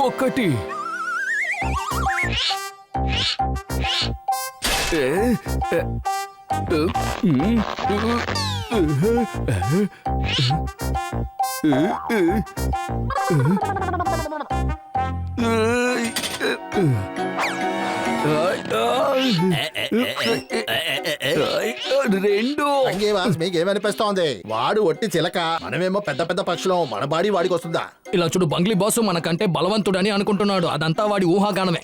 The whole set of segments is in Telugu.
ఒకటి రెండు. మీకేమనిపిస్తోంది? వాడు ఒట్టి చిలక, మనమేమో పెద్ద పెద్ద పక్షులం. మన బాడీ వాడికి వస్తుందా? ఇలా చూడు, బంగ్లీ బాసు మనకంటే బలవంతుడని అనుకుంటున్నాడు. అదంతా వాడి ఊహాగానమే.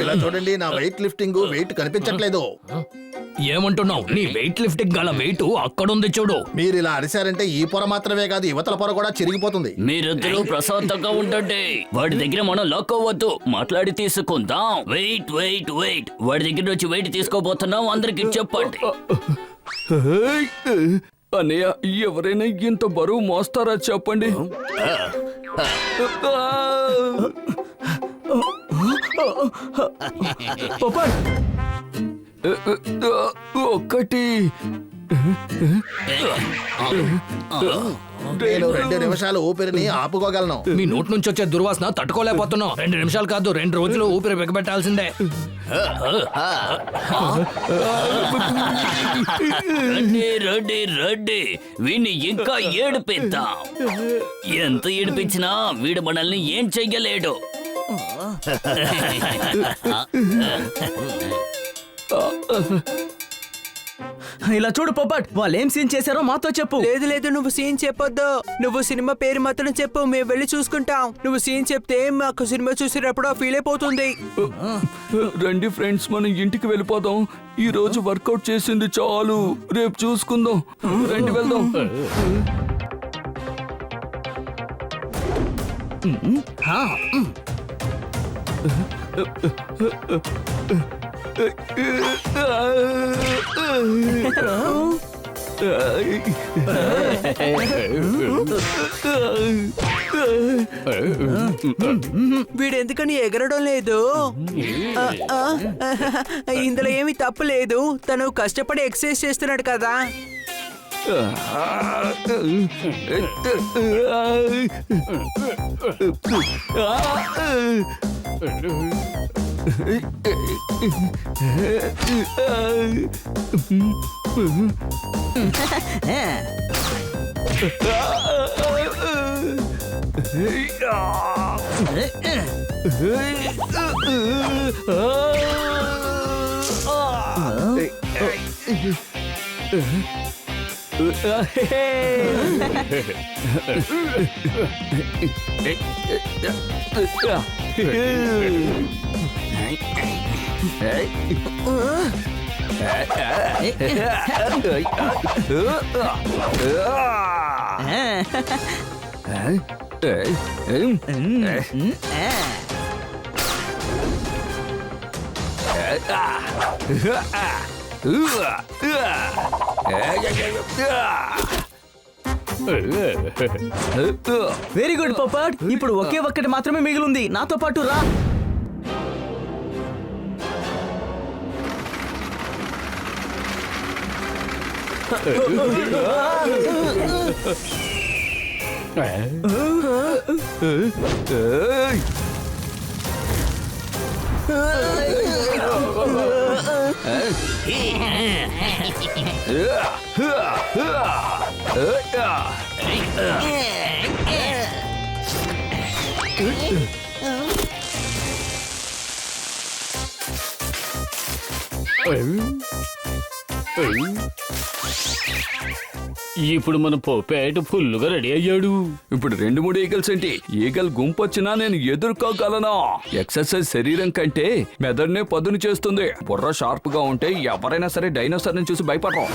ఇలా చూడండి, నా వెయిట్ లిఫ్టింగ్ వెయిట్ కనిపించట్లేదు. ఏమంటున్నావు? నీ వెయిట్ లిఫ్టింగ్ గల వెయిట్ అక్కడుంది చూడు. మీరు ఇలా అరిశారంటే ఈ పొర మాత్రమే కాదు, యువతల పొర కూడా చిరిగిపోతుంది. మీరిద్దరూ ప్రశాంతంగా ఉండండి. వాడి దగ్గర మనం లాక్కోవద్దు, మాట్లాడి తీసుకుందాం. వెయిట్ వెయిట్ వెయిట్, వాడి దగ్గర నుంచి వెయిట్ తీసుకోబోతున్నాం. అందరికి చెప్పండి. అన్నయ్య, ఎవరైనా ఇంత బరువు మోస్తారా చెప్పండి. ఒకటి. నేను 2 నిమిషాలు ఊపిరిని ఆపుకోగలను. మీ నోటి నుంచి వచ్చే దుర్వాసన తట్టుకోలేకపోతున్నాం. 2 నిమిషాలు కాదు, 2 రోజులు ఊపిరి బిగబెట్టాల్సిందే. రండి రండి రండి, వీడిని ఇంకా ఏడిపిద్దాం. ఎంత ఏడిపించినా వీడు మనల్ని ఏం చెయ్యలేడు. ఇలా చూడు పొప్పట్, వాళ్ళు ఏం సీన్ చేశారో మాతో చెప్పు. లేదు లేదు, నువ్వు సీన్ చెప్పొద్దు. నువ్వు సినిమా పేరు మాత్రం చెప్పు, మేము వెళ్ళి చూసుకుంటాం. నువ్వు సీన్ చెప్తే మాకు సినిమా చూసేటప్పుడు ఫీల్ అయిపోతుంది. రండి ఫ్రెండ్స్, మనం ఇంటికి వెళ్ళిపోదాం. ఈ రోజు వర్కౌట్ చేసింది చాలు, రేపు చూసుకుందాం. రండి వెళ్దాం. వీడెందుకని ఎగరడం లేదు? ఇందులో ఏమి తప్పు లేదు, తను కష్టపడి ఎక్సర్సైజ్ చేస్తున్నాడు కదా. వెరీ గుడ్ పొప్పట్, ఇప్పుడు ఒకే ఒక్కటి మాత్రమే మిగిలింది. నాతో పాటు రా. ఇప్పుడు మన పొప్పేట ఫుల్లుగా రెడీ అయ్యాడు. ఇప్పుడు 2-3 ఈగల్స్ ఏంటి? ఈగల్ గుంపు వచ్చినా నేను ఎదుర్కోగలను. ఎక్సర్సైజ్ శరీరం కంటే మెదడునే పదును చేస్తుంది. బుర్ర షార్ప్ గా ఉంటే ఎవరైనా సరే డైనోసార్ ని చూసి భయపడరు.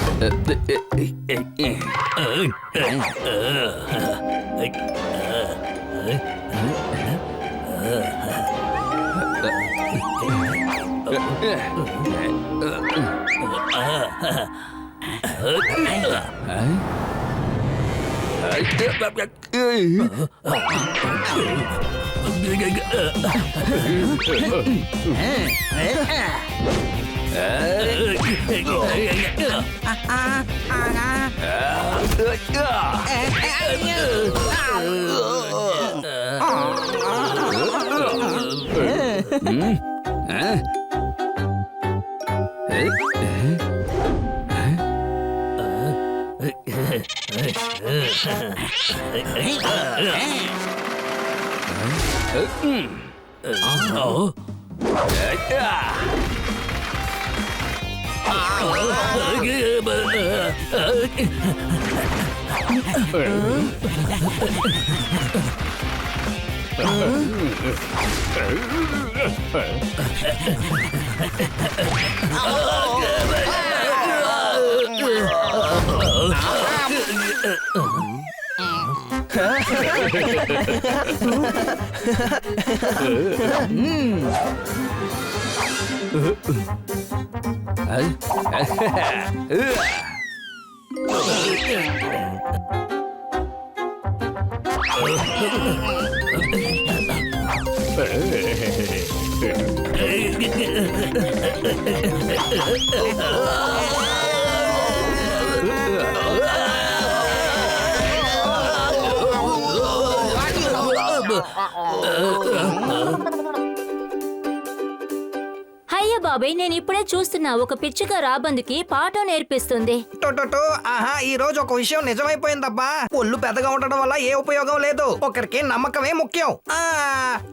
అయ్య బాబాయ్, నేను ఇప్పుడే చూస్తున్నా ఒక పిచ్చుక రాబందుకి పాఠం నేర్పిస్తుంది. టొటొటో, ఆహా, ఈ రోజు ఒక విషయం నిజమైపోయిందబ్బా. ఒళ్ళు పెద్దగా ఉండడం వల్ల ఏ ఉపయోగం లేదు. ఒకరికి నమ్మకమే ముఖ్యం.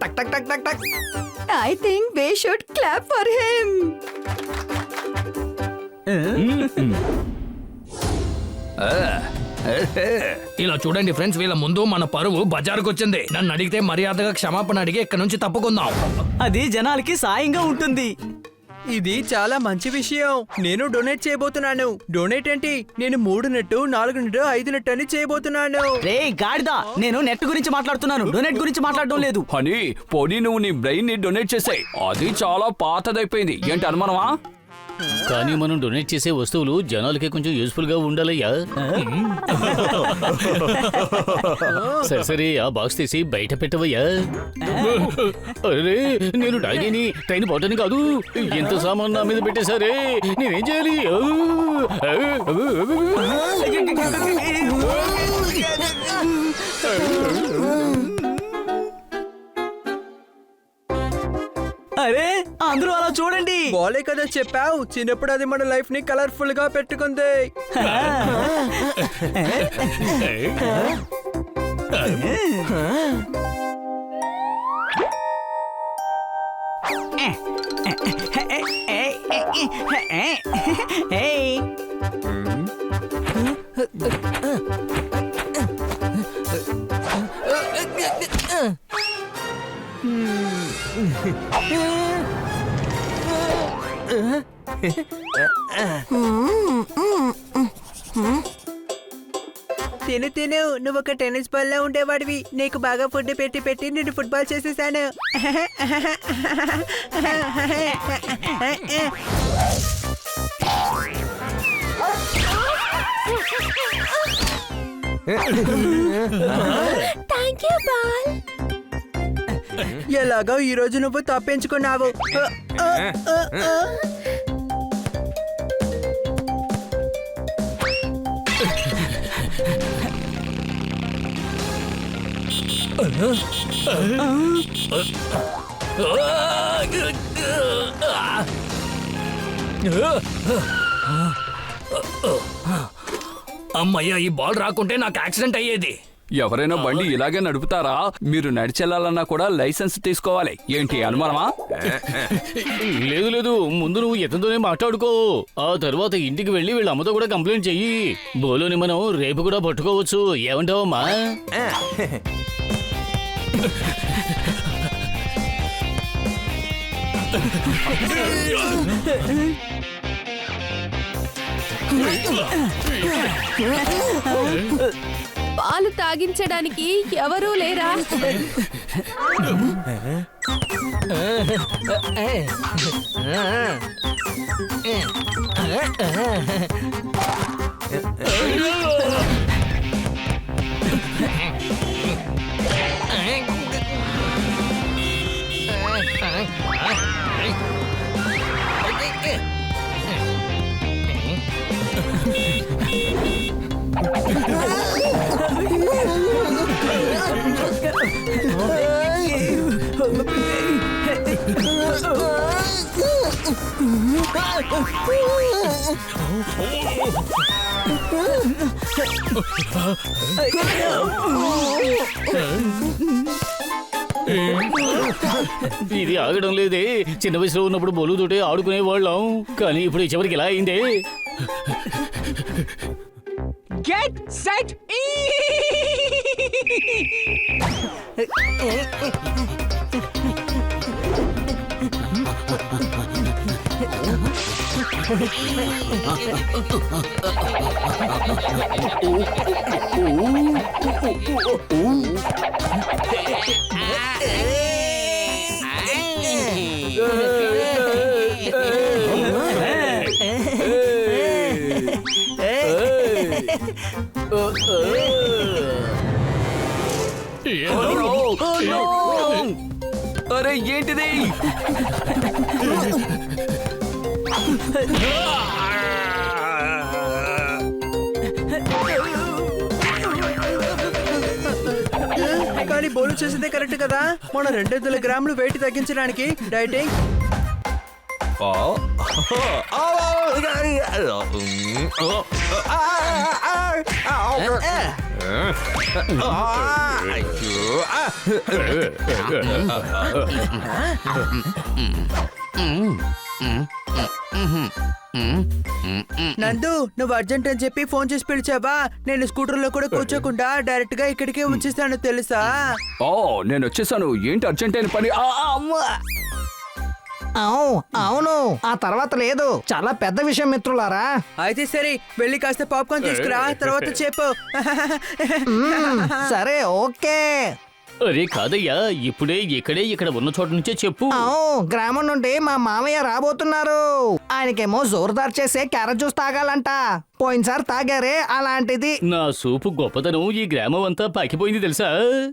టక్ టక్ టక్ టక్ టక్. I think we should clap for him. ఇలా చూడండి ఫ్రెండ్స్, వీళ్ళ ముందు మన పరువు బజారుకు వచ్చింది. నన్ను అడిగితే మర్యాదగా క్షమాపణ అడిగి ఇక్కడ నుంచి తప్పుకుందాం. అది జనాలకి సాయంగా ఉంటుంది. ఇది చాలా మంచి విషయం. నేను డొనేట్ చేయబోతున్నాను. డొనేట్ ఏంటి? నేను 3 నెట్టు 4 నెట్టు 5 నెట్టు అని చేయబోతున్నాను. రే గాడిదా, నేను నెట్ గురించి మాట్లాడుతున్నాను, డొనేట్ గురించి మాట్లాడడం లేదు. హనీ, పోనీ నువ్వు నీ బ్రెయిన్ ని డొనేట్ చేసాయి. అది చాలా పాతదైపోయింది. ఏంటి అనుమానమా? కానీ మనం డొనేట్ చేసే వస్తువులు జనాలకి కొంచెం యూస్ఫుల్ గా ఉండాలయ్యా. సరే సరే, ఆ బాక్స్ తీసి బయట పెట్టవయ్యా. అరే, నేను డాగీని ట్రైన్ పోటాను కాదు. ఎంత సామాన్ నా మీద పెట్టేశారే, నేనేం చేయాలి? అరే అందరూ అలా చూడండి. బాలే కదా చెప్పావు. చిన్నప్పుడు అది మన లైఫ్ ని కలర్ఫుల్ గా పెట్టుకుంది. తిను తిను, నువ్వు ఒక టెన్నిస్ బాల్ లా ఉండేవాడివి. నీకు బాగా ఫుడ్ పెట్టి పెట్టి నేను ఫుట్బాల్ చేసేసాను. Thank you ball. ఎలాగో ఈ రోజు నువ్వు తప్పించుకున్నావు. అమ్మయ్యా, ఈ బాల్ రాకుంటే నాకు యాక్సిడెంట్ అయ్యేది. ఎవరైనా బండి ఇలాగే నడుపుతారా? మీరు నడిచెళ్లాలన్నా కూడా లైసెన్స్ తీసుకోవాలి. ఏంటి అనుమానమా? లేదు లేదు, ముందు నువ్వు ఇతనితోనే మాట్లాడుకో. ఆ తర్వాత ఇంటికి వెళ్ళి వీళ్ళ అమ్మతో కూడా కంప్లైంట్ చెయ్యి. బోలోని మనం రేపు కూడా పట్టుకోవచ్చు. ఏమంటావమ్మా? పాలు తాగించడానికి ఎవరూ లేరా? ఇది ఆగడం లేదే. చిన్న వయసులో ఉన్నప్పుడు బొలుతోటే ఆడుకునే వాళ్ళం, కానీ ఇప్పుడు చివరికి ఇలా అయిందే. గెట్ సెట్ అరే ఏంటిది? కానీ బోలు చేసిందే కరెక్ట్ కదా. మన 200 గ్రాములు వెయిట్ తగ్గించడానికి డైటింగ్. నందు, నువ్వు అర్జెంట్ అని చెప్పి ఫోన్ చేసి పిలిచావా? నేను స్కూటర్ లో కూడా కూర్చోకుండా డైరెక్ట్ గా ఇక్కడికే వచ్చేస్తాను తెలుసా? ఓ నేను వచ్చేసాను. ఏంటి అర్జెంట్ అయిన పని? అవును, ఆ తర్వాత లేదు. చాలా పెద్ద విషయం మిత్రులారా. అయితే సరే, వెళ్ళి కాస్త పాప్కార్న్ తీసుకురా, తర్వాత చెప్పు. సరే, ఓకే. అరే కాదయ్యా, ఇప్పుడే ఇక్కడ ఉన్న చోట నుంచే చెప్పు. గ్రామం నుండి మా మామయ్య రాబోతున్నారు. ఆయనకేమో జోరుదార్ చేసే క్యారెట్ జ్యూస్ తాగాలంట. పోయినసారి తాగారే అలాంటిది. నా సూపు గొప్పతనం ఈ గ్రామం అంతా పాకిపోయింది తెలుసా.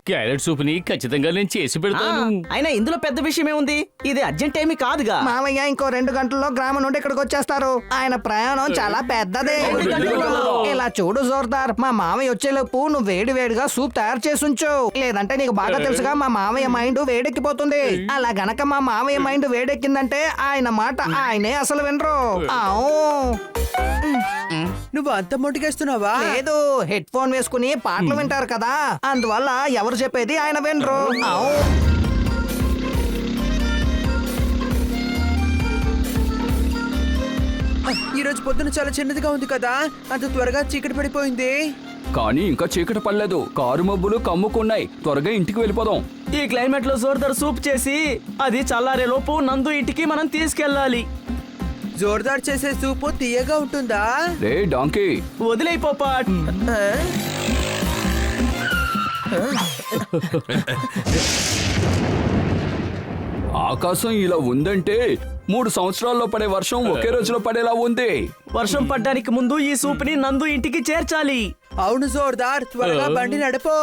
క్యారెట్ సూపుని ఖచ్చితంగా నేను చేసి పెడతాను. అయినా ఇందులో పెద్ద విషయం ఏముంది? ఇది అర్జెంట్ ఏమీ కాదుగా. మామయ్య ఇంకో 2 గంటల్లో గ్రామం నుండి ఇక్కడికి వచ్చేస్తారు. ఆయన ప్రయాణం చాలా పెద్దదే. ఇలా చూడు జోర్దార్, మా మామయ్య వచ్చేలోపు నువ్వు వేడిగా సూప్ తయారు చేసి ఉంచు. లేదంటే నీకు బాగా తెలుసుగా మా మామయ్య మైండ్ వేడెక్కిపోతుంది. అలా గనక మా మామయ్య మైండ్ వేడెక్కిందంటే ఆయన మాట ఆయనే అసలు వినరు. నువ్వు అంత మొండికేస్తున్నావా? లేదు, హెడ్ ఫోన్ వేసుకుని పాటలు వింటారు కదా, అందువల్ల ఎవరు చెప్పేది ఆయన వినరు. ఈ రోజు పొద్దున చాలా చిన్నదిగా ఉంది కదా, అంత త్వరగా చీకటి పడిపోయింది. కానీ ఇంకా చీకటి పడలేదు. కారు మబ్బులు కమ్ముకున్నాయి. త్వరగా ఇంటికి వెళ్ళిపోదాం. ఈ క్లైమేట్ లో జోర్దార్ సూప్ చేసి అది చల్లారే లోపు నందు ఇంటికి మనం తీసుకెళ్ళాలి. జోర్దార్ చేసే సూపు తీయగా ఉంటుందా? రే డాంకీ, వదిలేయ్ పోపాట్. ఆకాశం ఇలా ఉందంటే 3 సంవత్సరాల్లో పడే వర్షం ఒకే రోజులో పడేలా ఉంది. వర్షం పడ్డానికి ముందు ఈ సూప్ ని నందు ఇంటికి చేర్చాలి. అవును జోర్దార్, త్వరగా బండి నడుపు.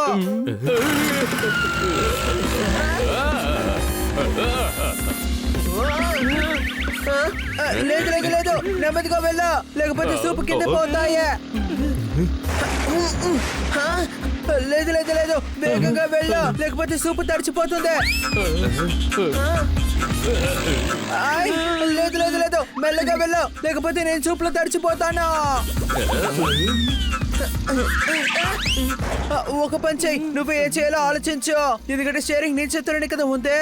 లేదు లేదు లేదు, నెమ్మదిగా వెళ్ళు, లేకపోతే సూపు కింద పోతాయే. లేదు లేదు లేదు, వేగంగా వెళ్ళు, లేకపోతే సూపు తడిచిపోతుంది. ఆయ్, లేదు లేదు లేదు, మెల్లగా వెళ్ళు, లేకపోతే నేను సూపులో తడిచిపోతాను. ఒక పని చెయ్యి, నువ్వు ఏం చేయాలో ఆలోచించు, ఎందుకంటే షేరింగ్ నీ చేతులని కదా ఉందే.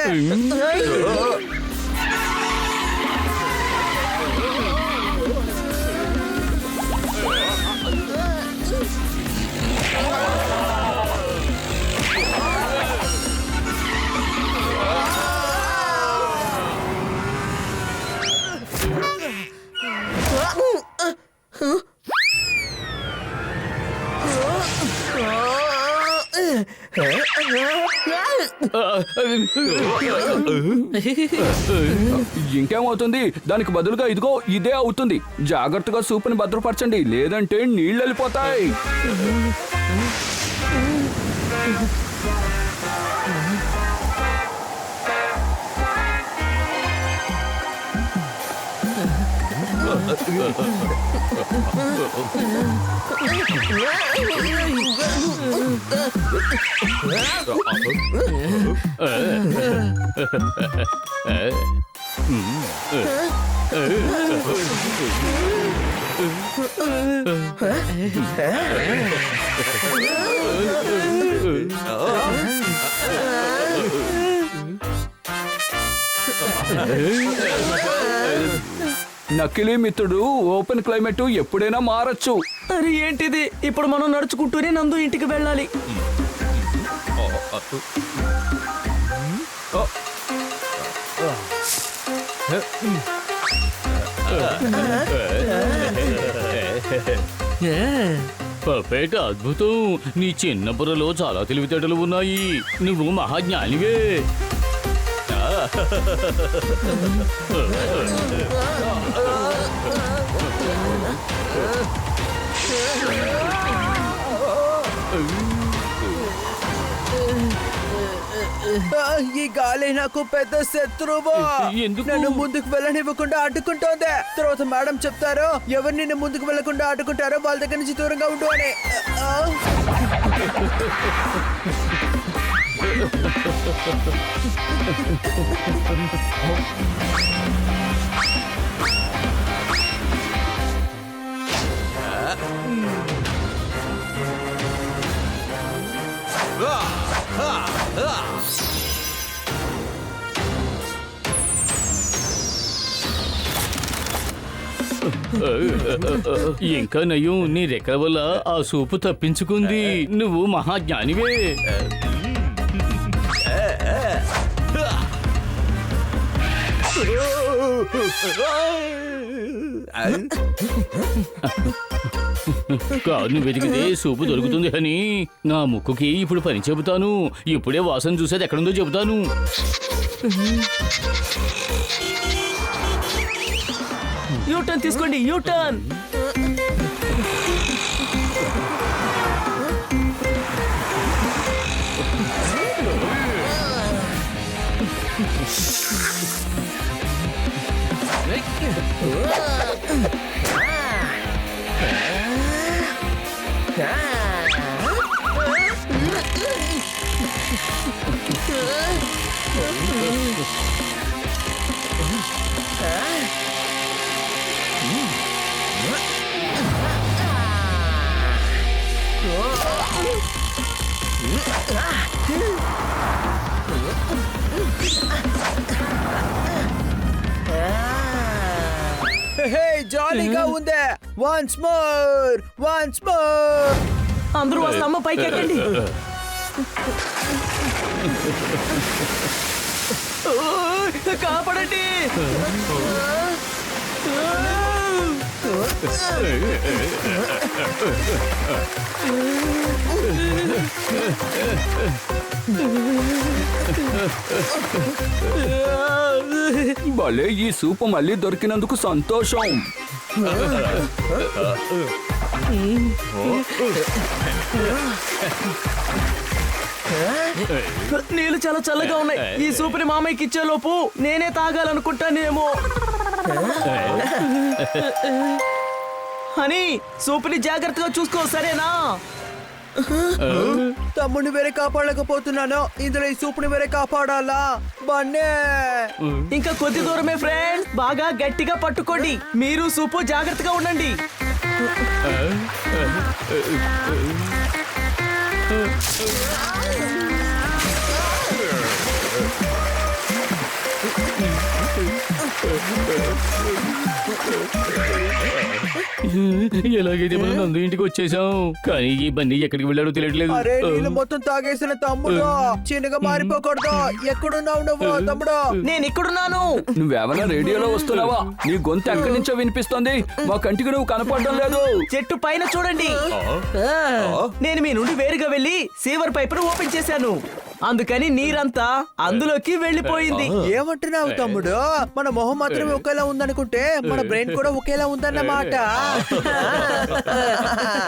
ఇంకేమవుతుంది? దానికి బదులుగా ఇదిగో ఇదే అవుతుంది. జాగ్రత్తగా సూపుని భద్రపరచండి, లేదంటే నీళ్ళు వెళ్ళిపోతాయి. నకిలీ మిత్రుడు ఓపెన్ క్లైమేట్ ఎప్పుడైనా మారచ్చు. అరే ఏంటిది, ఇప్పుడు మనం నడుచుకుంటూనే నందు ఇంటికి వెళ్ళాలి. పర్ఫెక్ట్, అద్భుతం. నీ చిన్న బుర్రలో చాలా తెలివితేటలు ఉన్నాయి. నువ్వు మహాజ్ఞానివే. ఈ గాలి నాకు పెద్ద శత్రువు. ఎందుకు? నన్ను ముందుకు వెళ్ళనివ్వకుండా అడ్డుకుంటోంది. తర్వాత మేడం చెప్తారు, ఎవరు నిన్ను ముందుకు వెళ్లకుండా అడ్డుకుంటారో వాళ్ళ దగ్గర నుంచి దూరంగా ఉండు అని. ఇంకా నయ్యం, నీ రెక్కల వల్ల ఆ సూపు తప్పించుకుంది. నువ్వు మహాజ్ఞానివే. కారుని వెతికితే సూపు దొరుకుతుంది అని నా ముక్కుకి ఇప్పుడు పని చెబుతాను. ఇప్పుడే వాసన చూసేది ఎక్కడుందో చెబుతాను. యూటర్న్ తీసుకోండి, యూటర్న్. హే, జాలీగా ఉంది. Once more, once more. అందరూ ఆ స్తంభం పైకి ఎక్కండి. కాపాడండి. భలే, ఈ సూపు మళ్ళీ దొరికినందుకు సంతోషం. నీళ్ళు చాలా చల్లగా ఉన్నాయి. ఈ సూపుని మామయ్యకి ఇచ్చే లోపు నేనే తాగాలనుకుంటానేమో. అని సూపుని జాగ్రత్తగా చూసుకో, సరేనా? తమ్ముడిని వేరే కాపాడలేకపోతున్నాను. ఇందులో ఈ సూపుని వేరే కాపాడాలా? బన్నే. ఇంకా కొద్ది దూరమే ఫ్రెండ్స్. బాగా గట్టిగా పట్టుకోండి. మీరు సూపు జాగ్రత్తగా ఉండండి. ఎలాగైతే మనం నందు ఇంటికి వచ్చేసాం. కానీ ఈ బండి ఎక్కడికి వెళ్ళాడో తెలియట్లేదు. అరే, నీళ్ళు మొత్తం తాగేసిన తమ్ముడు, చిన్నగా మారిపోకూడదు. ఎక్కడున్నావు నువ్వు తమ్ముడు? నేను ఇక్కడున్నాను. నువ్వేమైనా రేడియోలో వస్తున్నావా? నీ గొంతు ఎక్కడి నుంచో వినిపిస్తోంది. మా కంటికి నువ్వు కనపడడం లేదు. చెట్టు పైన చూడండి. నేను మీ నుండి వేరుగా వెళ్లి సీవర్ పైపును ఓపెన్ చేశాను. అందుకని నీరంతా అందులోకి వెళ్ళిపోయింది. ఏమంటున్నావు తమ్ముడు? మన మొహం మాత్రమే ఒకేలా ఉందనుకుంటే మన బ్రెయిన్ కూడా ఒకేలా ఉందన్నమాట.